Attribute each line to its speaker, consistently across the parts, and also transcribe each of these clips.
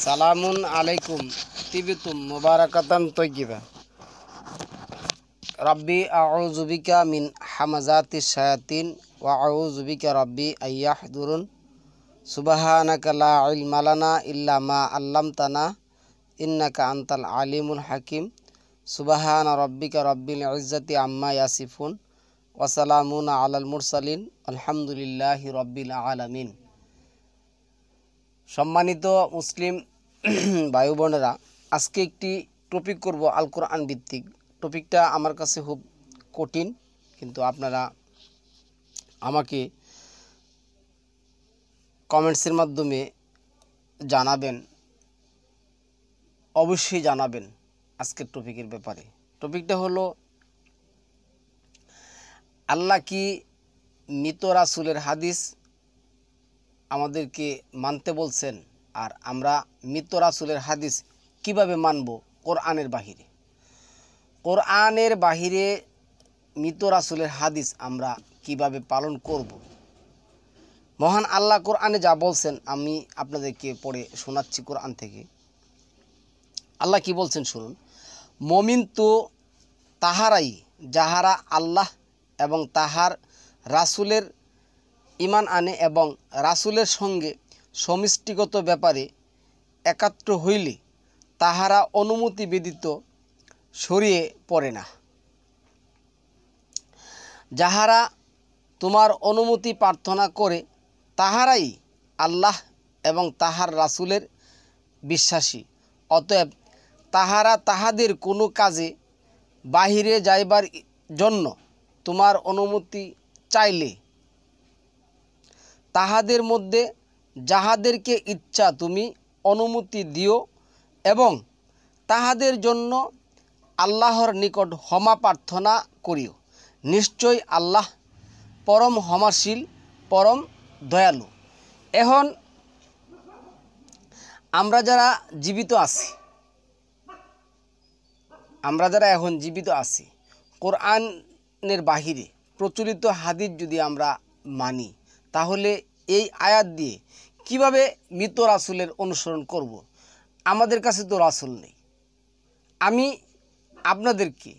Speaker 1: সালামুন আলাইকুম তিবিতুম মুবারাকাতান তয়্যিবা। রাব্বি আউযু বিকা মিন হামাযাতিশ শায়াতিন ওয়া আউযু বিকা রাব্বি আইয়াহদুরুন। সুবহানাকা লা ইলমা লানা ইল্লা মা আল্লামতানা ইন্নাকা আনতাল আলিমুল হাকিম। সুবহানা রাব্বিকা রাব্বিল ইজ্জাতি আম্মা ইয়াসিফুন ওয়া সালামুন আলাল মুরসালিন আলহামদুলিল্লাহি রাব্বিল আলামিন। সম্মানিত মুসলিম ভাই বোনেরা, আজকে একটি টপিক করব আল কোরআন ভিত্তিক। টপিকটা আমার কাছে খুব কঠিন, কিন্তু আপনারা আমাকে কমেন্টসের মাধ্যমে জানাবেন, অবশ্যই জানাবেন আজকের টপিকের ব্যাপারে। টপিকটা হলো, আল্লাহ কি মৃত রাসূলের হাদিস আমাদেরকে মানতে বলছেন, আর আমরা মৃত রাসূলের হাদিস কিভাবে মানব কোরআনের বাহিরে। কোরআনের বাহিরে মৃত রাসূলের হাদিস আমরা কিভাবে পালন করব। মহান আল্লাহ কোরআনে যা বলছেন আমি আপনাদেরকে পড়ে শোনাচ্ছি কোরআন থেকে। আল্লাহ কি বলছেন শুনুন। মুমিন তো তাহারাই যাহারা আল্লাহ এবং তাহার রাসূলের ঈমান আনে এবং রাসূলের সঙ্গে সমষ্টিগত ব্যাপারে একাত্র হইলে তাহারা অনুমতি ব্যতীত সরিয়ে পড়ে না। যাহারা তোমার অনুমতি প্রার্থনা করে তাহারাই আল্লাহ এবং তাহার রাসূলের বিশ্বাসী। অতএব তাহারা তাহাদের কোনো কাজে বাহিরে যাইবার জন্য তোমার অনুমতি চাইলে তাহাদের মধ্যে যাহাদেরকে ইচ্ছা তুমি অনুমতি দিও এবং তাহাদের জন্য আল্লাহর নিকট ক্ষমা প্রার্থনা করিও। নিশ্চয় আল্লাহ পরম ক্ষমাশীল, পরম দয়ালু। এখন আমরা যারা এখন জীবিত আছি, কোরআনের বাহিরে প্রচলিত হাদিস যদি আমরা মানি, তাহলে এই আয়াত দিয়ে কিভাবে মৃত রাসূলের অনুসরণ করব। আমাদের কাছে তো রাসূল নেই। আমি আপনাদেরকে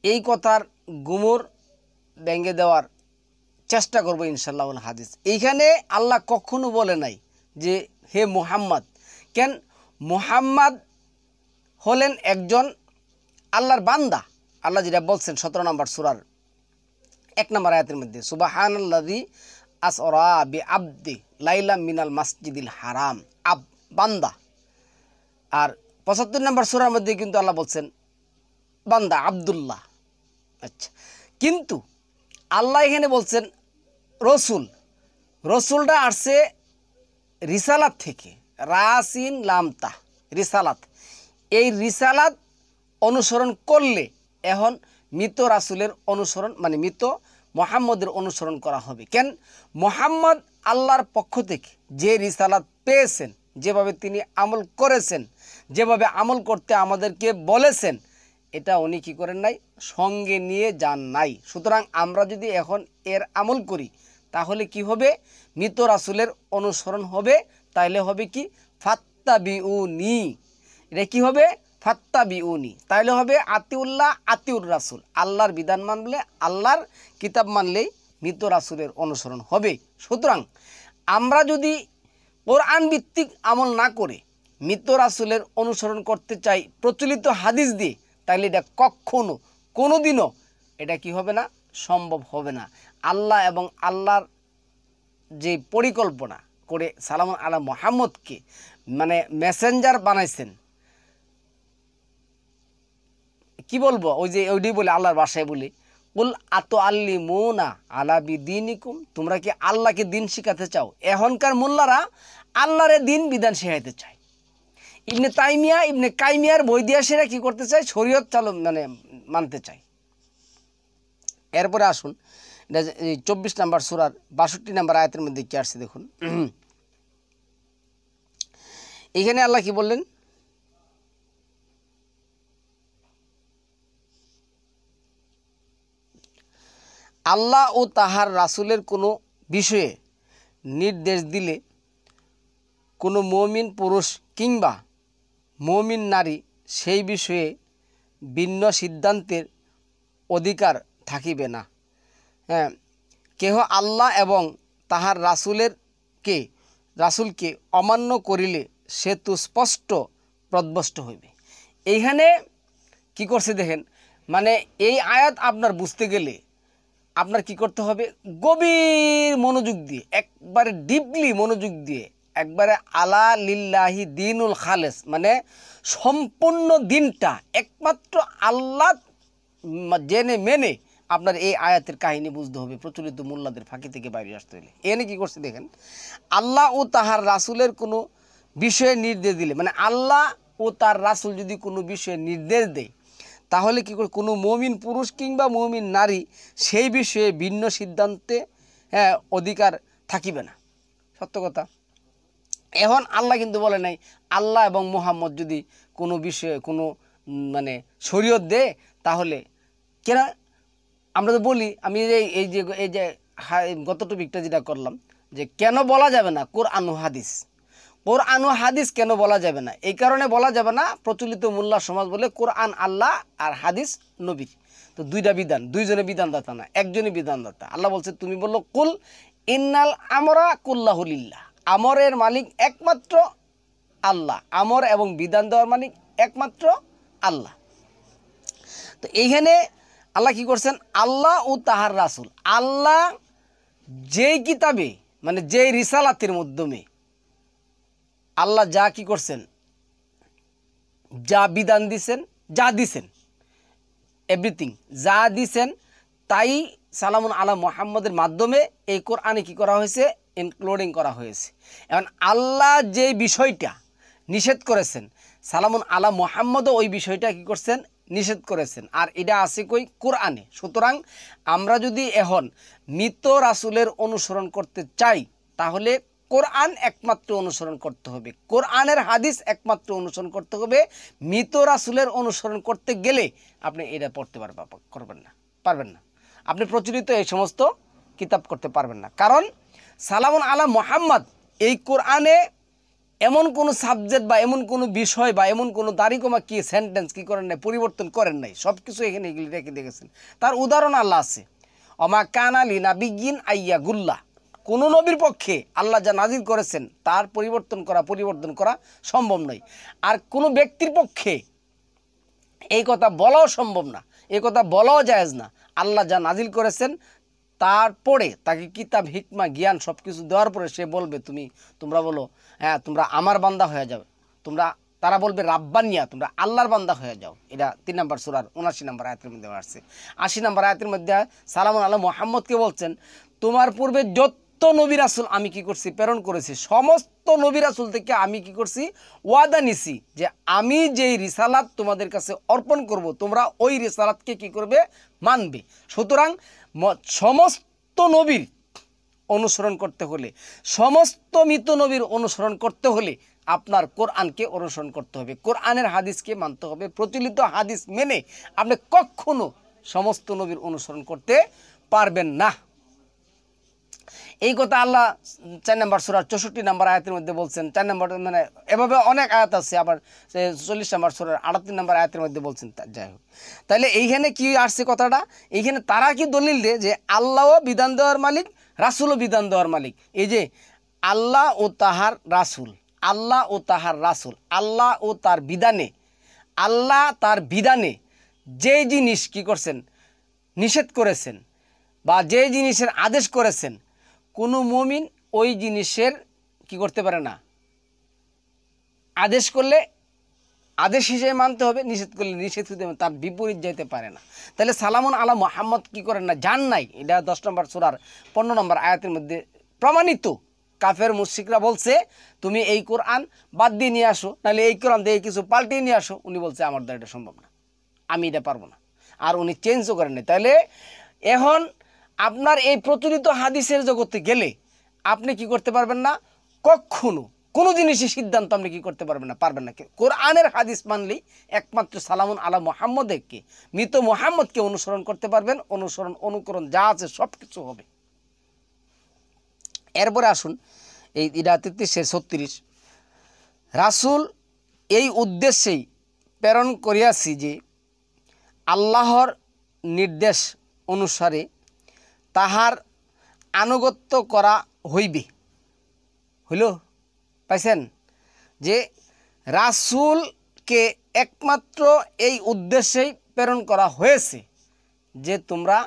Speaker 1: এই কথার গুমর ভেঙে দেওয়ার চেষ্টা করব ইনশাআল্লাহ। হাদিস এইখানে আল্লাহ কখনো বলে নাই যে হে মুহাম্মদ। কেন? মুহাম্মদ হলেন একজন আল্লাহর বান্দা। আল্লাহ যেটা বলছেন 17 নম্বর সূরার 1 নম্বর আয়াতের মধ্যে, সুবহানাল্লাযী আসরা বিআবদি লাইলাম মিনাল মাসজিদিল হারাম, বান্দা। আর 75 নম্বর সূরার মধ্যে কিন্তু আল্লাহ বলছেন বান্দা আব্দুল্লাহ। আচ্ছা, কিন্তু আল্লাহ এখানে বলছেন রসুল। রসুলটা আসছে রিসালাত থেকে, রাসিন লামতা রিসালাত। এই রিসালাত অনুসরণ করলে এখন মৃত রাসূলের অনুসরণ, মানে মৃত মুহাম্মদের অনুসরণ করা হবে। কেন? মুহাম্মদ আল্লাহর পক্ষ থেকে যে রিসালাত পেয়েছেন, যেভাবে তিনি আমল করেছেন, যেভাবে আমল করতে আমাদেরকে বলেছেন, এটা উনি কি করেন নাই, সঙ্গে নিয়ে যান নাই। সুতরাং আমরা যদি এখন এর আমল করি তাহলে কি হবে? মৃত রাসূলের অনুসরণ হবে। তাইলে হবে কি? ফাত্তাবিউনি। এটা কি হবে? ফাত্তাবিউনি। তাইলে হবে আতিউল্লাহ আতিউর রাসূল। আল্লাহর বিধান মানলে, আল্লাহর কিতাব মানলেই মৃত রাসূলের অনুসরণ হবে। সুতরাং আমরা যদি কোরআন ভিত্তিক আমল না করে মৃত রাসূলের অনুসরণ করতে চাই প্রচলিত হাদিস দিয়ে, তাইলে এটা কখনো কোনোদিনও এটা কি হবে না, সম্ভব হবে না। আল্লাহ এবং আল্লাহর যে পরিকল্পনা করে সালামুন আলা মুহাম্মদকে মানে মেসেঞ্জার বানাইছেন, কি বলবো, ওই যে ওইটাই বলে আল্লাহর ভাষায় বলে, কুল আতুআল্লিমুনা আলা বিদিনিকুম, তোমরা কি আল্লাহকে দিন শিখাতে চাও? এখনকার মোল্লারা আল্লাহরে দিন বিধান শেখাইতে চায়। ইবনে তাইমিয়া, ইবনে কাইমিয়ার বই দিয়া সেরা কি করতে চায়? শরীয়ত চালু মানে মানতে চায়। এরপরে আসুন, এটা 24 নম্বর সূরার 62 নম্বর আয়াতের মধ্যে কি আসছে দেখুন। এখানে আল্লাহ কি বললেন? আল্লাহ ও তাহার রাসূলের কোনো বিষয়ে নির্দেশ দিলে কোনো মুমিন পুরুষ কিংবা মুমিন নারী সেই বিষয়ে ভিন্ন সিদ্ধান্তের অধিকার থাকিবে না। হ্যাঁ, কেহ আল্লাহ এবং তাহার রাসূলকে অমান্য করিলে সে তো স্পষ্ট প্রদ্ভষ্ট হইবে। এইখানে কি করছে দেখেন, মানে এই আয়াত আপনার বুঝতে গেলে আপনার কি করতে হবে, গভীর মনোযোগ দিয়ে, একবারে ডিপলি মনোযোগ দিয়ে, একবারে আলা লিল্লাহি দিনুল খালেস, মানে সম্পূর্ণ দিনটা একমাত্র আল্লাহ জেনে মেনে আপনার এই আয়াতের কাহিনী বুঝতে হবে, প্রচলিত মোল্লাদের ফাঁকি থেকে বাইরে আসতে হলে। এনে কি করছে দেখেন, আল্লাহ ও তাহার রাসূলের কোনো বিষয়ে নির্দেশ দিলে, মানে আল্লাহ ও তার রাসূল যদি কোনো বিষয়ে নির্দেশ দেয়, তাহলে কি করে কোনো মুমিন পুরুষ কিংবা মুমিন নারী সেই বিষয়ে ভিন্ন সিদ্ধান্তে অধিকার থাকিবে না। সত্য কথা। এখন আল্লাহ কিন্তু বলে নাই আল্লাহ এবং মুহাম্মদ যদি কোনো বিষয়ে কোনো মানে শরীয়ত দেয় তাহলে কেন, আমরা তো বলি, আমি এই যে গত টপিকটা যেটা করলাম যে কেন বলা যাবে না কোরআন ও হাদিস, কোরআন ও হাদিস কেন বলা যাবে না, এই কারণে বলা যাবে না, প্রচলিত মোল্লা সমাজ বলে কোরআন আল্লাহ আর হাদিস নবীর, তো দুইটা বিধান, দুইজনে বিধানদাতা না, একজনই বিধানদাতা। আল্লাহ বলছে তুমি বললো কুল ইন্নাল আমরা কুল্লাহু লিল্লাহ, আমরের মালিক একমাত্র আল্লাহ, আমর এবং বিধান দেওয়ার মালিক একমাত্র আল্লাহ। তো এইখানে আল্লাহ কি করছেন, আল্লাহ ও তাহার রাসূল, আল্লাহ যেই কিতাবে মানে যেই রিসালাতের মাধ্যমে আল্লাহ যা কি করছেন, যা বিধান দিছেন, যা দিছেন, এভরিথিং যা দিছেন তাই সালামুন আলা মুহাম্মদের মাধ্যমে এই কোরআনে কি করা হয়েছে, ইনক্লুডিং করা হয়েছে। এখন আল্লাহ যে বিষয়টা নিষেধ করেছেন, সালামুন আলা মুহাম্মদও ওই বিষয়টা কি করছেন, নিষেধ করেছেন, আর এটা আছে কই, কোরআনে। সুতরাং আমরা যদি এখন মৃত রাসূলের অনুসরণ করতে চাই তাহলে কোরআন একমাত্র অনুসরণ করতে হবে, কোরআনের হাদিস একমাত্র অনুসরণ করতে হবে। মৃত রাসূলের অনুসরণ করতে গেলে আপনি এটা পড়তে পারবেন না, আপনি প্রচলিত এই সমস্ত কিতাব করতে পারবেন না। কারণ সালামুন আলা মুহাম্মদ এই কোরআনে এমন কোনো সাবজেক্ট বা এমন কোনো বিষয় বা এমন কোনো দাড়িকমা কি সেন্টেন্স কি করেন নাই, পরিবর্তন করেন নাই, সব কিছু এখানে এগুলি রেখে দেখেছেন। তার উদাহরণ আল্লাহ আছে, অমা কানা লিনাবিয়্যিন আইয়া গুল্লা, কোনো নবীর পক্ষে আল্লাহ যা নাজিল করেছেন তার পরিবর্তন করা সম্ভব নয়। আর কোনো ব্যক্তির পক্ষে এই কথা বলাও সম্ভব না, এই কথা বলাও জায়েজ না। আল্লাহ যা নাজিল করেছেন তারপরে তাকে কিতাব, হিকমা, জ্ঞান সব কিছু দেওয়ার পরে সে বলবে তোমরা বলো হ্যাঁ তোমরা আমার বান্দা হয়ে যাও, তারা বলবে রাব্বানিয়া, তোমরা আল্লাহর বান্দা হয়ে যাও। এটা 3 নম্বর সূরার 79 নম্বর আয়াতের মধ্যে আসছে। 80 নম্বর আয়াতের মধ্যে সালামুন আলা মুহাম্মদকে বলছেন তোমার পূর্বে যত নবী রাসূল আমি কি করছি, প্রেরণ করেছি, সমস্ত নবী রাসূল থেকে আমি কি করছি, ওয়াদা নিছি যে আমি যেই রিসালাত তোমাদের কাছে অর্পণ করব তোমরা ওই রিসালাতকে কি করবে, মানবে। সুতরাং সমস্ত নবীর অনুসরণ করতে হলে, সমস্ত মৃত নবীর অনুসরণ করতে হলে আপনার কোরআনকে অনুসরণ করতে হবে, কোরআনের হাদিসকে মানতে হবে। প্রচলিত হাদিস মেনে আপনি কখনো সমস্ত নবীর অনুসরণ করতে পারবেন না। এই কথা আল্লাহ 4 নম্বর সূরার 64 নম্বর আয়াতের মধ্যে বলছেন। 4 নম্বর মানে এভাবে অনেক আয়াত আছে, আবার 40 নম্বর সূরার 38 নম্বর আয়াতের মধ্যে বলছেন। যাই হোক, তাহলে এইখানে কি আসছে কথাটা, এইখানে তারা কি দলিল দেয় যে আল্লাহও বিধান দেওয়ার মালিক, রাসূলও বিধান দেওয়ার মালিক। এই যে আল্লাহ ও তাহার রাসূল, আল্লাহ ও তাহার রাসূল, আল্লাহ ও তার বিধানে, আল্লাহ তার বিধানে যে জিনিস কি করছেন, নিষেধ করেছেন বা যে জিনিসের আদেশ করেছেন, কোনো মুমিন ওই জিনিসের কি করতে পারে না, আদেশ করলে আদেশ হিসেবে মানতে হবে, নিষেধ করলে নিষেধ হতে হবে, তার বিপরীত যেতে পারে না। তাহলে সালামুন আলা মুহাম্মদ কি করেন না, জান নাই। এটা 10 নম্বর সূরার 15 নম্বর আয়াতের মধ্যে প্রমাণিত। কাফের মুশরিকরা বলছে তুমি এই কোরআন বাদ দিয়ে নিয়ে আসো, নাহলে এই কোরআন দিয়ে কিছু পাল্টিয়ে নিয়ে আসো। উনি বলছে আমার দ্বারা এটা সম্ভব না, আমি এটা পারবো না, আর উনি চেঞ্জও করেন নাই। তাহলে এখন আপনার এই প্রচলিত হাদিসের জগতে গেলে আপনি কি করতে পারবেন না, কখনো কোনো জিনিসই সিদ্ধান্ত আপনি কি করতে পারবেন না। কোরআনের হাদিস মানলেই একমাত্র সালামুন আলা মুহাম্মদকে, মৃত মুহাম্মদকে অনুসরণ করতে পারবেন। অনুকরণ যা আছে সব কিছু হবে। এরপরে আসুন এই ইরা 33-36 রাসূল এই উদ্দেশ্যেই প্রেরণ করিয়াছি যে আল্লাহর নির্দেশ অনুসারে তাহার আনুগত্য করা হইবে। হইল? পাইছেন যে রাসূলকে একমাত্র এই উদ্দেশ্যেই প্রেরণ করা হয়েছে যে তোমরা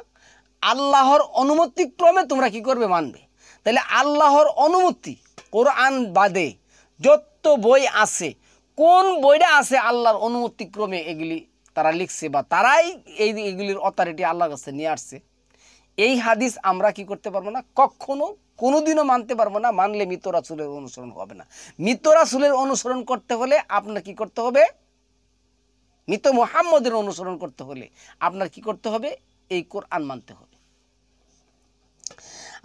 Speaker 1: আল্লাহর অনুমতিক্রমে তোমরা কি করবে? মানবে। তাহলে আল্লাহর অনুমতি, কোরআন বাদে যত বই আছে, কোন বইটা আছে আল্লাহর অনুমতিক্রমে এগুলি তারা লিখছে বা তারাই এইগুলির অথরিটি আল্লাহর কাছে নিয়ে আসছে, এই হাদিস আমরা কি করতে পারবো না? কখনো কোনোদিনও মানতে পারবো না। মানলে মৃত রাসূলের অনুসরণ হবে না। মৃত রাসূলের অনুসরণ করতে হলে আপনার কি করতে হবে? মৃত মুহাম্মদের অনুসরণ করতে হলে আপনার কি করতে হবে? এই কোরআন মানতে হবে।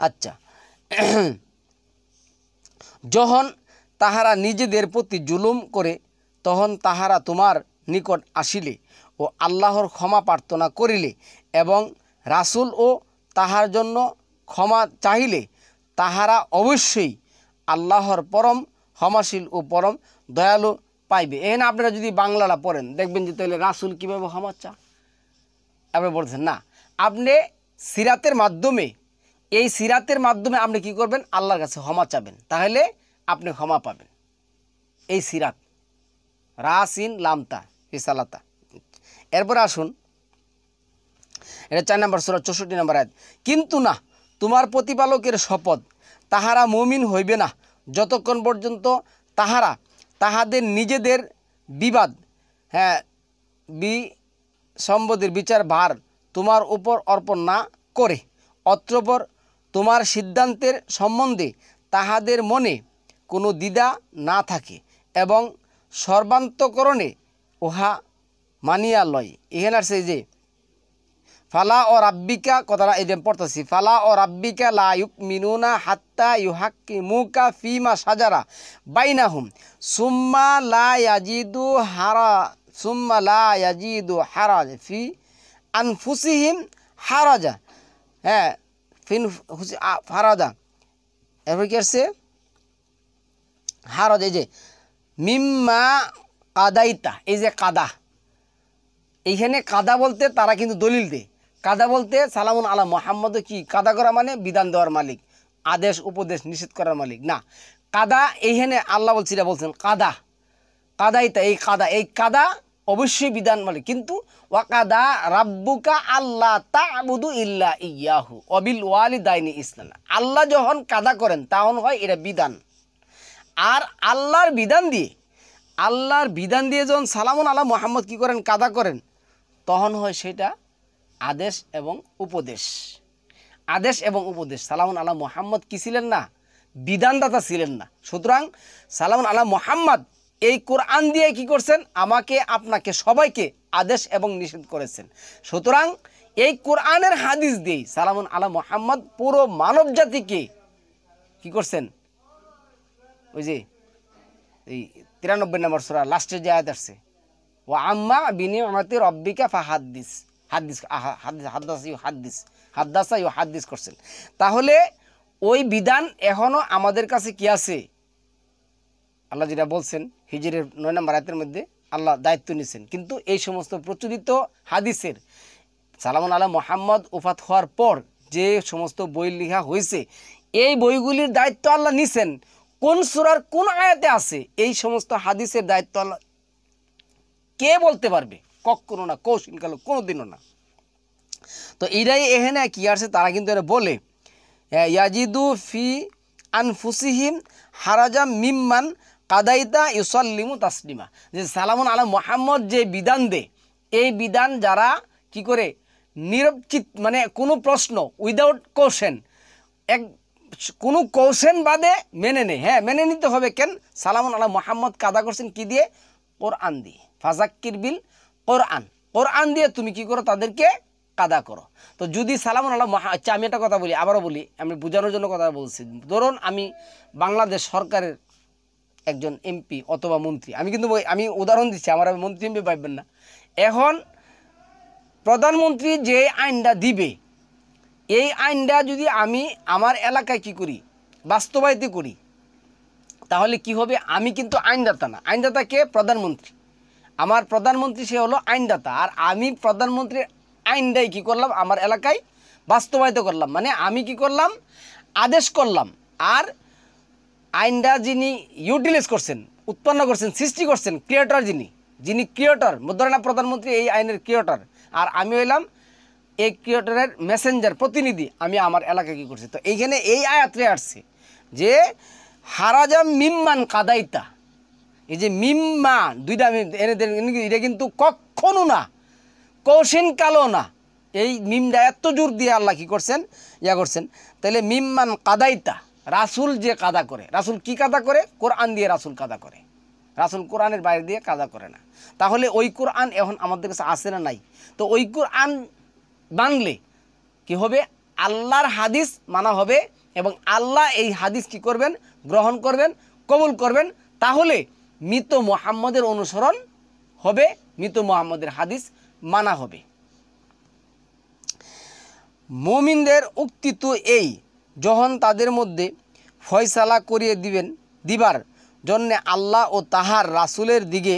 Speaker 1: আচ্ছা, যখন তাহারা নিজেদের প্রতি জুলুম করে তখন তাহারা তোমার নিকট আসিলে ও আল্লাহর ক্ষমা প্রার্থনা করিলে এবং রাসূল ও তাহার জন্য ক্ষমা চাহিলে তাহারা অবশ্যই আল্লাহর পরম ক্ষমাশীল ও পরম দয়ালু পাইবে। এখানে আপনারা যদি বাংলাটা পড়েন দেখবেন যে তাহলে রাসূল কীভাবে ক্ষমা চা, আপনি বলছেন না, আপনি সিরাতের মাধ্যমে, এই সিরাতের মাধ্যমে আপনি কি করবেন? আল্লাহর কাছে ক্ষমা চাবেন, তাহলে আপনি ক্ষমা পাবেন। এই সিরাত রাসিন লামতা ফিসালাতা। এরপরে আসুন, এটা 4 নম্বর সূরা 64 নম্বর আয়াত। কিন্তু না, তোমার প্রতিপালকের শপথ, তাহারা মুমিন হইবে না যতক্ষণ পর্যন্ত তাহারা তাহাদের নিজেদের বিবাদ, সম্বন্ধের বিচার ভার তোমার উপর অর্পণ না করে, অতঃপর তোমার সিদ্ধান্তের সম্বন্ধে তাহাদের মনে কোনো দ্বিধা না থাকে এবং সর্বান্তকরণে উহা মানিয়া লয়। এখানে আসছে যে ফালা ও রাব্বিকা, কথাটা এই যে পড়তেছি, ফালা ও রাব্বিকা লা ইউমিনুনা হাত্তা ইউহাক্কিমুকা ফিমা সাজারা বাইনাহুম সুম্মা লা ইয়াজিদু হারাজ ফি আনফুসিহিম হারাজা, হারাজা। এরপর কি আসছে? হারাজ, এই যে মিম্মা কাদাইতা, এই যে কাদা, এইখানে কাদা বলতে তারা কিন্তু দলিল দেয়। কাদা বলতে সালামুন আলা মুহাম্মদ, কি কাদা করা মানে বিধান দেওয়ার মালিক, আদেশ উপদেশ নিষেধ করার মালিক না। কাদা এইখানে আল্লাহ বলছেন কাদা, কাদাইতা, এই কাদা অবশ্যই বিধান মালিক। কিন্তু ওয়াকাদা রাব্বুকা আল্লাহ তা'বুদু ইল্লা ইয়াহু ওয়াবিল ওয়ালিদাইনি ইহসানা। আল্লাহ যখন কাদা করেন তখন হয় এটা বিধান। আর আল্লাহর বিধান দিয়ে যখন সালামুন আলা মুহাম্মদ কি করেন? কাদা করেন, তখন হয় সেটা আদেশ এবং উপদেশ। আদেশ এবং উপদেশ। সালামুন আলা মুহাম্মদ কি ছিলেন না? বিধানদাতা ছিলেন না। সুতরাং সালামুন আলা মুহাম্মদ এই কোরআন দিয়ে কি করছেন? আমাকে, আপনাকে, সবাইকে আদেশ এবং নিষেধ করেছেন। সুতরাং এই কোরআনের হাদিস দিয়েই সালামুন আলা মুহাম্মদ পুরো মানব জাতিকে কি করছেন? ওই যে এই 93 নম্বর সূরা লাস্টের যে আয়াত আসছে, ওয়া আম্মা বিনিআমাতি রাব্বিকা ফাহাদ্দিস, হাদ্দাসা ইউহাদ্দিস করছেন। তাহলে ওই বিধান এখনো আমাদের কাছে কি আছে? আল্লাহ যেটা বলছেন হিজরের 9 নম্বর আয়াতের মধ্যে আল্লাহ দায়িত্ব নিয়েছেন। কিন্তু এই সমস্ত প্রচলিত হাদিসের সালামুন আলা মুহাম্মদ ওফাত হওয়ার পর যে সমস্ত বই লেখা হয়েছে, এই বইগুলির দায়িত্ব আল্লাহ নিছেন। কোন সূরার কোন আয়াতে আছে এই সমস্ত হাদিসের দায়িত্ব আল্লাহ কে বলতে পারবে? কখনো না, কৌশিনকালে কোনোদিনও না। তো এরাই এখানে কি আছে, তারা কিন্তু এরা বলে ইয়াজিদু ফি আনফুসিহিম হারাজা মিম্মান কাদাইতা ইউসাল্লিমু তাসলিমা, যে সালামুন আলা মুহাম্মদ যে বিধান দেয়, এই বিধান যারা কি করে নিরবচিত, মানে কোনো প্রশ্ন উইদাউট কোশ্চেন, কোনো কোশ্চেন বাদে মেনে নেয়, মেনে নিতে হবে। কেন? সালামুন আলা মুহাম্মদ কাদা করছেন কি দিয়ে? কোরআন দিয়ে। ফাজাক্কির বিল কোরআন দিয়ে তুমি কি করো? তাদেরকে কাদা করো। তো যদি সালামুন আলা আচ্ছা, আমি একটা কথা বলি, আবারও বলি, আমি বোঝানোর জন্য কথা বলছি। ধরুন আমি বাংলাদেশ সরকারের একজন এমপি অথবা মন্ত্রী, আমি উদাহরণ দিচ্ছি, আমার মন্ত্রী এমপি পাইবেন না। এখন প্রধানমন্ত্রী যে আইনটা দিবে, এই আইনটা যদি আমি আমার এলাকায় কি করি? বাস্তবায়িত করি, তাহলে কি হবে, আমি কিন্তু আইনদাতা না। আইনদাতা কে? প্রধানমন্ত্রী। আমার প্রধানমন্ত্রী সে হলো আইনদাতা, আর আমি প্রধানমন্ত্রীর আইনটাই কি করলাম আমার এলাকায় বাস্তবায়িত করলাম। মানে আমি কি করলাম, আদেশ করলাম। আর আইনটা যিনি ইউটিলাইজ করছেন, উৎপন্ন করছেন, সৃষ্টি করছেন, ক্রিয়েটর যিনি ক্রিয়েটর, ধরেন না প্রধানমন্ত্রী এই আইনের ক্রিয়েটর, আর আমি হইলাম এই ক্রিয়েটরের মেসেঞ্জার, প্রতিনিধি। আমি আমার এলাকায় কী করছি। তো এইখানে এই আয়াতে আসছে যে হারাজাম মিম্মান কাদাইতা, এই যে মিম্মা দুইটা আমি এনে দেন, এটা কিন্তু কখনো না, কৌশিনকালও না। এই মিমটা এত জোর দিয়ে আল্লাহ কী করছেন, করছেন। তাহলে মিম্মান কাদাইতা, রাসুল যে কাদা করে, রাসুল কি কাদা করে? কোরআন দিয়ে রাসুল কাদা করে। রাসুল কোরআনের বাইরে দিয়ে কাদা করে না। তাহলে ওই কোরআন এখন আমাদের কাছে আসে না, নাই। তো ওই কোরআন মানলে কি হবে, আল্লাহর হাদিস মানা হবে, এবং আল্লাহ এই হাদিস কি করবেন, গ্রহণ করবেন, কবুল করবেন। তাহলে মৃত মুহাম্মদের অনুসরণ হবে, মৃত মুহাম্মদের হাদিস মানা হবে। মুমিনদের উক্তি তো এই, যখন তাদের মধ্যে ফয়সালা করিয়ে দিবার জন্যে আল্লাহ ও তাহার রাসুলের দিকে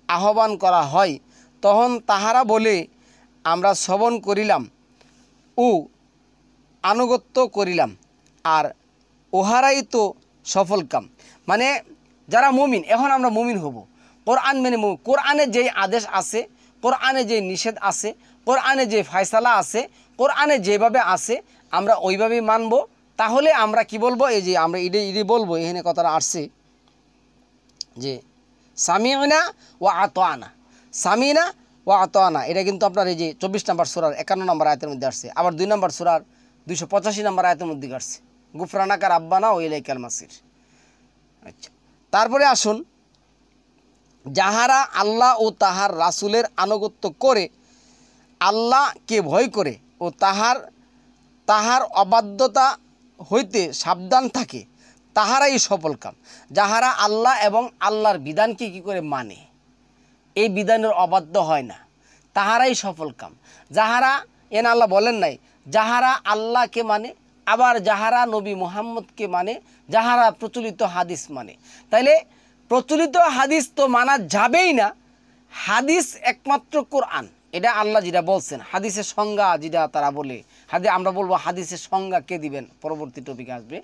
Speaker 1: আহ্বান করা হয়, তখন তাহারা বলে, আমরা শ্রবণ করিলাম ও আনুগত্য করিলাম, আর ওহারাই তো সফল কাম। মানে যারা মুমিন, এখন আমরা মুমিন হব, কোরআন মেনে মুমিন। কোরআনে যেই আদেশ আছে, কোরআনে যে নিষেধ আছে, কোরআনে যে ফয়সালা আছে, কোরআনে যেভাবে আছে আমরা ওইভাবেই মানব। তাহলে আমরা কি বলবো, এই যে আমরা ইডি বলবো, এখানে কথাটা আসছে যে সামিনা ও আতোয়ানা, সামিনা ও আতোয়ানা। এটা কিন্তু আপনার এই যে 24 নম্বর সূরার 51 নম্বর আয়াতের মধ্যে আসছে, আবার 2 নম্বর সূরার 285 নম্বর আয়াতের মধ্যে আসছে, গুফরানাকা রাব্বানা ও ইলাইকাল মাসির। আচ্ছা, তারপরে আসুন, যাহারা আল্লাহ ও তাহার রাসুলের আনুগত্য করে, আল্লাহকে ভয় করে ও তাহার অবাধ্যতা হইতে সাবধান থাকে, তাহারাই সফল কাম। যাহারা আল্লাহ এবং আল্লাহর বিধানকে কী করে মানে, এই বিধানের অবাধ্য হয় না, তাহারাই সফল কাম। যাহারা আল্লাহ বলেন নাই, যাহারা আল্লাহকে মানে, আবার যাহারা নবী মুহাম্মদকে মানে, যাহারা প্রচলিত হাদিস মানে। তাইলে প্রচলিত হাদিস তো মানা যাবেই না, হাদিস একমাত্র কোরআন, এটা আল্লাহ যেটা বলছেন। হাদিসের সংজ্ঞা যেটা তারা বলে, আমরা বলবো হাদিসের সংজ্ঞা কে দিবেন, পরবর্তী টপিকে আসবে।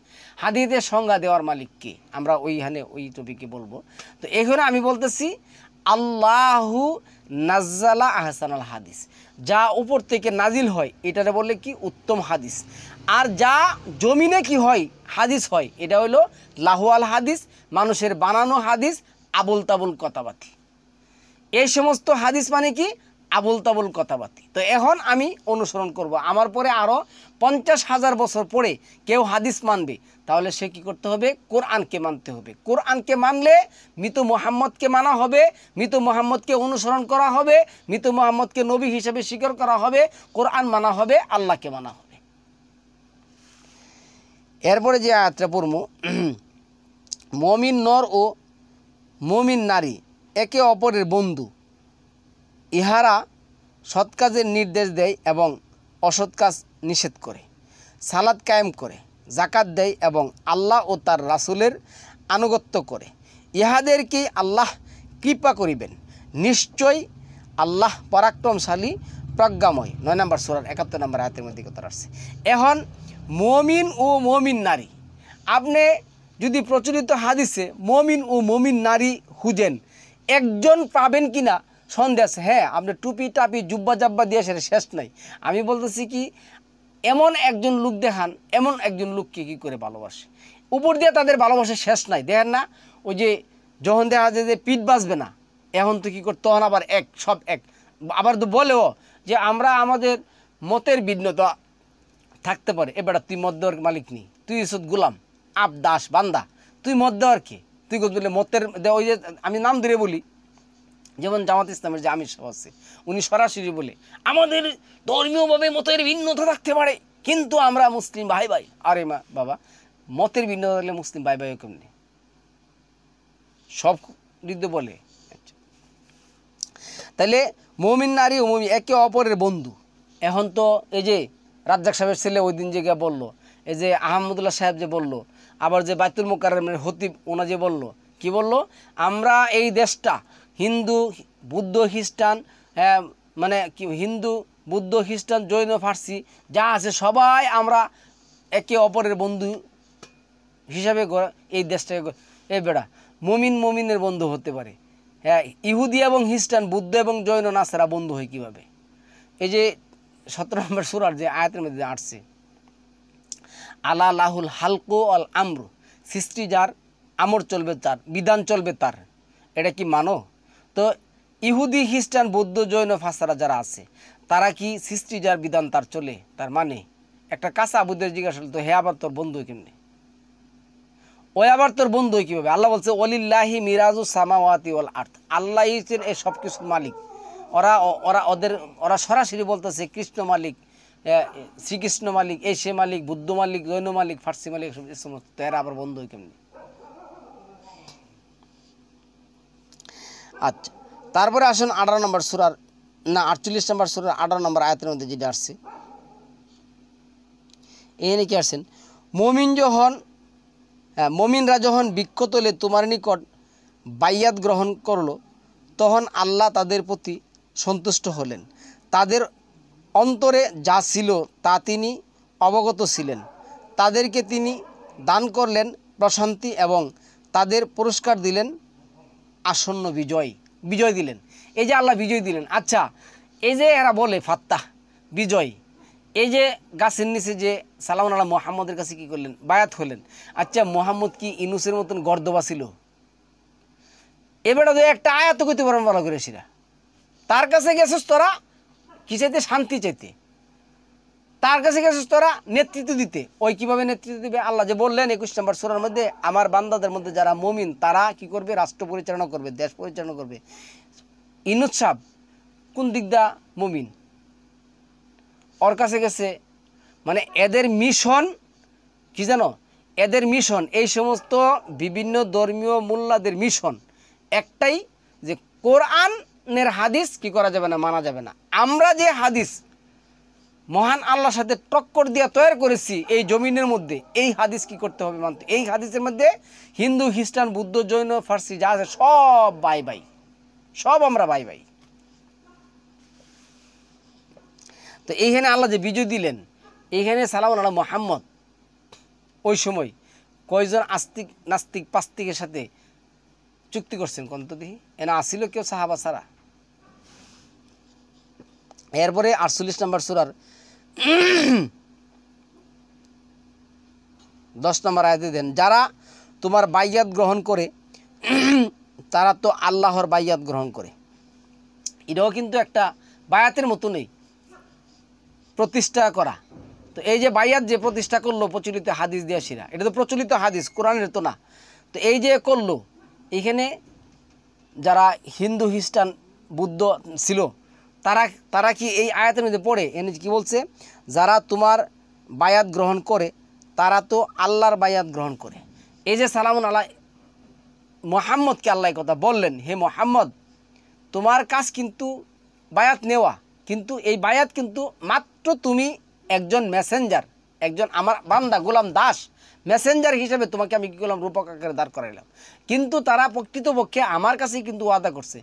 Speaker 1: হাদিসের সংজ্ঞা দেওয়ার মালিক কে, আমরা ওইখানে ওই টপিকে বলবো। তো এখানে আমি বলতেছি আল্লাহু নাজ্জালা আহসানাল হাদিস, যা উপর থেকে নাজিল হয় এটারে বলে কি উত্তম হাদিস। আর যা জমিনে কি হয়, হাদিস হয়, এটা হলো লাহুয়াল হাদিস, মানুষের বানানো হাদিস, আবুল তাবুল কথাবার্তি। এই সমস্ত হাদিস মানে কি, আবুল তাবুল কথাবার্তি। তো এখন আমি অনুসরণ করব, আমার পরে আরও 50,000 বছর পরে কেউ হাদিস মানবে, তাহলে সে কি করতে হবে, কোরআনকে মানতে হবে। কোরআনকে মানলে মৃত মুহাম্মদকে মানা হবে, মৃত মুহাম্মদকে অনুসরণ করা হবে, মৃত মুহাম্মদকে নবী হিসেবে স্বীকার করা হবে, কোরআন মানা হবে, আল্লাহকে মানা হবে। এরপরে যে আয়াতটা পড়ব, মুমিন নর ও মুমিন নারী একে অপরের বন্ধু, ইহারা সৎ কাজের নির্দেশ দেয় এবং অসৎ কাজ নিষেধ করে, সালাত কায়েম করে, জাকাত দেয় এবং আল্লাহ ও তার রাসুলের আনুগত্য করে, ইহাদেরকে আল্লাহ কৃপা করিবেন। নিশ্চয় আল্লাহ পরাক্রমশালী প্রজ্ঞাময়। 9 নম্বর সূরার 71 নম্বর আয়াতের মধ্যে কথা আসছে। এখন মুমিন ও মুমিন নারী, আপনি যদি প্রচলিত হাদিসে মুমিন ও মুমিন নারী খুঁজেন, একজন পাবেন কিনা সন্দেহ আছে। হ্যাঁ, আপনি টুপি টাপি জুব্বা জাব্বা দিয়ে সেটা শেষ নাই। আমি বলতেছি কি, এমন একজন লোক দেখান, এমন একজন লোককে কী করে ভালোবাসে, উপর দিয়ে তাদের ভালোবাসা শেষ নাই। দেখেন না, ওই যে যখন দেখা যায় যে পিঠ বাঁচবে না, এখন তো কী করতে, তখন আবার এক সব এক। আবার তো বলেও যে আমরা আমাদের মতের ভিন্নতা থাকতে পারে, এবার তুই মত দেওয়ার মালিক নেই, তুই ইসত গোলাম, আপ দাস বান্দা, তুই মত দেওয়ার কে, তুই বলে মতের। ওই যে আমি নাম ধরে বলি, যেমন জামাত ইসলামের যে আমির সাহেব আছে, উনি সরাসরি বলে আমাদের ধর্মীয়ভাবে মতের ভিন্নতা থাকতে পারে, কিন্তু আমরা মুসলিম ভাই ভাই। আরে মা বাবা, মতের ভিন্নতা থাকলে মুসলিম ভাই ভাই কেমনি, সব হৃদয় বলে। তাহলে মুমিন নারী ও মুমিন একে অপরের বন্ধু। এখন তো এই যে রাজ্জাক সাহেবের ছেলে ওই দিন যে গিয়ে বললো, এই যে আহমদুল্লাহ সাহেব যে বললো, আবার যে বাইতুল মুকাররমের খতিব ওনা যে বলল, কি বলল, আমরা এই দেশটা হিন্দু, বুদ্ধ, খ্রিস্টান, মানে কি হিন্দু, বুদ্ধ, খ্রিস্টান, জৈন, ফার্সি যা আছে সবাই আমরা একে অপরের বন্ধু হিসাবে এই দেশটাকে। এই বেড়া, মমিনের বন্ধু হতে পারে, হ্যাঁ, ইহুদি এবং খ্রিস্টান, বুদ্ধ এবং জৈন, নাসারা বন্ধু হয় কীভাবে? এই যে 17 নম্বর সূরার যে আয়াতের মধ্যে আসছে, আলা লাহুল হালকু আল আমরু, সৃষ্টি যার, আমর চলবে তার, বিধান চলবে তার, এটা কি মানো? তো ইহুদি, খ্রিস্টান, বৌদ্ধ, জৈন, ফাসারা যারা আছে তারা কি সৃষ্টি যার, বিধান তার চলে, তার মানে? একটা কাঁচা আবুদের জিজ্ঞাসা তো হে আবার তোর বন্ধু কেমনে, ওই আবার তোর বন্ধু কীভাবে? আল্লাহ বলছে ওয়ালিল্লাহি মিরাজু সামাওয়াতি ওয়াল আরদ, আল্লাহ হচ্ছেন এই সব কিছুর মালিক। ওরা সরাসরি বলতেছে কৃষ্ণ মালিক, শ্রীকৃষ্ণ মালিক, এই সে মালিক, বুদ্ধ মালিক, জৈন মালিক, ফার্সি মালিক, এই সমস্ত। এরা আবার বন্ধু কেমনি? আচ্ছা, তারপরে আসুন 18 নম্বর সূরার, না 48 নম্বর সূরার 18 নম্বর আয়াতের মধ্যে যেটা আসছে, এখানে কি আসছেন, মমিনরা যখন বৃক্ষ তোলে তোমার নিকট বাইয়াত গ্রহণ করলো, তখন আল্লাহ তাদের প্রতি সন্তুষ্ট হলেন, তাদের অন্তরে যা ছিল তা তিনি অবগত ছিলেন, তাদেরকে তিনি দান করলেন প্রশান্তি এবং তাদের পুরস্কার দিলেন আসন্ন বিজয় দিলেন। এই যে আল্লাহ বিজয় দিলেন। আচ্ছা, এই যে এরা বলে ফাত্তাহ, বিজয়, এই যে গাছের নিচে যে সালাম আল্লাহ মোহাম্মদের কাছে কি করলেন, বায়াত হলেন। আচ্ছা, মোহাম্মদ কি ইনুসের মতন গর্দবা ছিল? এবারে একটা আয়াত করতে পারেন ভালো করে, সেরা তার কাছে গেছিস তোরা কি চাইতে, শান্তি চাইতে, তার কাছে গেছিস তোরা নেতৃত্ব দিতে। ওই কিভাবে নেতৃত্ব দিবে? আল্লাহ যে বললেন 21 নম্বর সূরার মধ্যে, আমার বান্দাদের মধ্যে যারা মুমিন তারা কি করবে, রাষ্ট্র পরিচালনা করবে, দেশ পরিচালনা করবে। ইনুস সাহেব কোন দিক দা মুমিন, ওর কাছে গেছে, মানে এদের মিশন কি জানো? এদের মিশন, এই সমস্ত বিভিন্ন ধর্মীয় মোল্লাদের মিশন একটাই, যে কোরআনের হাদিস কি করা যাবে না, মানা যাবে না। আমরা যে হাদিস মহান আল্লাহর সাথে টক্কর দিয়ে তৈরি করেছি এই জমিনের মধ্যে, এই হাদিস কি করতে হবে, মানতে। এই হাদিসের মধ্যে হিন্দু, খ্রিস্টান, বুদ্ধ, জৈন, ফার্সি যা আছে সব ভাই, সব আমরা ভাই। তো এইখানে আল্লাহ যে বিজয় দিলেন, এইখানে সালাম আল্লাহ মোহাম্মদ ওই সময় কয়জন আস্তিক, নাস্তিক, পাস্তিকের সাথে চুক্তি করছেন কোন তো দেখি? এনা আসিল কেউ সাহাবা ছাড়া? এরপরে 48 নম্বর সূরার 10 নম্বর আয়াতে দেন, যারা তোমার বাইয়াত গ্রহণ করে তারা তো আল্লাহর বাইয়াত গ্রহণ করে। এটাও কিন্তু একটা বায়াতের মতো নেই, প্রতিষ্ঠা করা। তো এই যে বাইয়াত যে প্রতিষ্ঠা করলো প্রচলিত হাদিস দিয়া শিরা, এটা তো প্রচলিত হাদিস, কোরআনের তো না। তো এই যে করলো, এখানে যারা হিন্দু, খ্রিস্টান, বুদ্ধ ছিল তারা কি এই আয়াতের মধ্যে পড়ে? এনে কি বলছে, যারা তোমার বায়াত গ্রহণ করে তারা তো আল্লাহর বায়াত গ্রহণ করে। এই যে সালামুন আলাইহি মোহাম্মদকে আল্লাহ কথা বললেন, হে মোহাম্মদ তোমার কাজ কিন্তু বায়াত নেওয়া, কিন্তু এই বায়াত কিন্তু মাত্র তুমি একজন মেসেঞ্জার, একজন আমার বান্দা, গোলাম, দাস, মেসেঞ্জার হিসেবে তোমাকে আমি কী করলাম, রূপক আকারে দাঁড় করাইলাম। কিন্তু তারা প্রকৃতপক্ষে আমার কাছেই কিন্তু ওয়াদা করছে।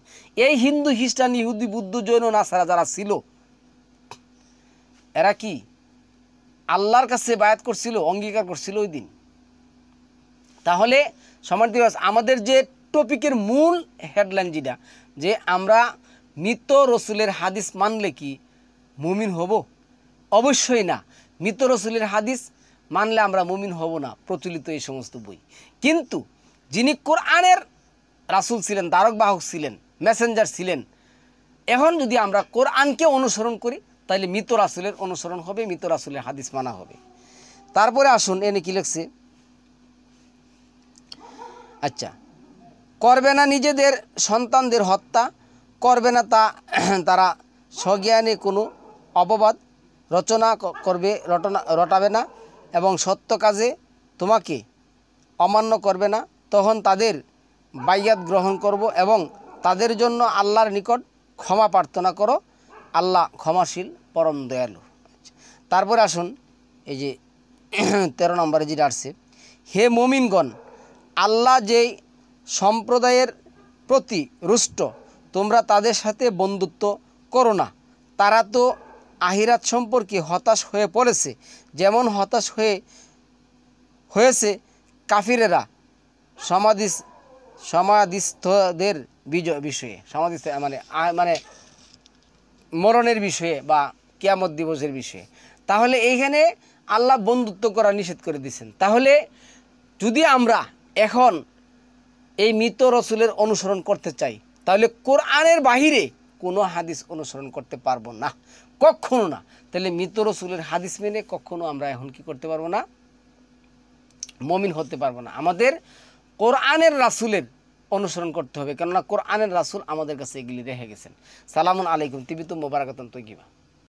Speaker 1: এই হিন্দু, খ্রিস্টান, ইহুদি, বুদ্ধ, জৈন, নাসারা যারা ছিল, এরা কি আল্লাহর কাছে বায়াত করছিল, অঙ্গীকার করছিল ওই দিন। তাহলে সম্মানিত আমাদের যে টপিকের মূল হেডলাইন যেটা, যে আমরা মৃত রসুলের হাদিস মানলে কি মুমিন হব? অবশ্যই না। মৃত রসুলের হাদিস মানলে আমরা মুমিন হব না, প্রচলিত এই সমস্ত বই। কিন্তু যিনি কোরআনের রাসূল ছিলেন, ধারক বাহক ছিলেন, মেসেঞ্জার ছিলেন, এখন যদি আমরা কোরআনকে অনুসরণ করি তাহলে মৃত রাসূলের অনুসরণ হবে, মৃত রাসূলের হাদিস মানা হবে। তারপরে আসুন, এনে কি লিখছে, আচ্ছা, করবে না নিজেদের সন্তানদের হত্যা, করবে না তারা স্বজ্ঞানে কোনো অপবাদ রটাবে না এবং সত্য কাজে তোমাকে অমান্য করবে না, তখন তাদের বাইয়াত গ্রহণ করব এবং তাদের জন্য আল্লাহর নিকট ক্ষমা প্রার্থনা করো, আল্লাহ ক্ষমাশীল, পরম দয়ালু। তারপরে আসুন, এই যে 13 নম্বরে যেটা আসছে, হে মুমিনগণ, আল্লাহ যেই সম্প্রদায়ের প্রতি রুষ্ট, তোমরা তাদের সাথে বন্ধুত্ব করো না। তারা তো আখিরাত সম্পর্কে হতাশ হয়ে পড়েছে, যেমন হতাশ হয়েছে কাফিরেরা সমাধিস্থদের বিষয়ে, সমাধিস্থ মানে মরণের বিষয়ে বা কিয়ামত দিবসের বিষয়ে। তাহলে এইখানে আল্লাহ বন্ধুত্ব করা নিষেধ করে দিয়েছেন। তাহলে যদি আমরা এখন এই মৃত রসুলের অনুসরণ করতে চাই, তাহলে কোরআনের বাহিরে কোনো হাদিস অনুসরণ করতে পারবো না, কখনো না। তাহলে মৃত রসুলের হাদিস মেনে কখনো আমরা এখন কি করতে পারবো না, মমিন হতে পারবো না। আমাদের কোরআনের রাসুলের অনুসরণ করতে হবে, কেননা কোরআনের রাসুল আমাদের কাছে এগুলি রেখে গেছেন। সালামুন আলাইকুম তিবিতুম মোবারাকাতুন তৈয়িবা।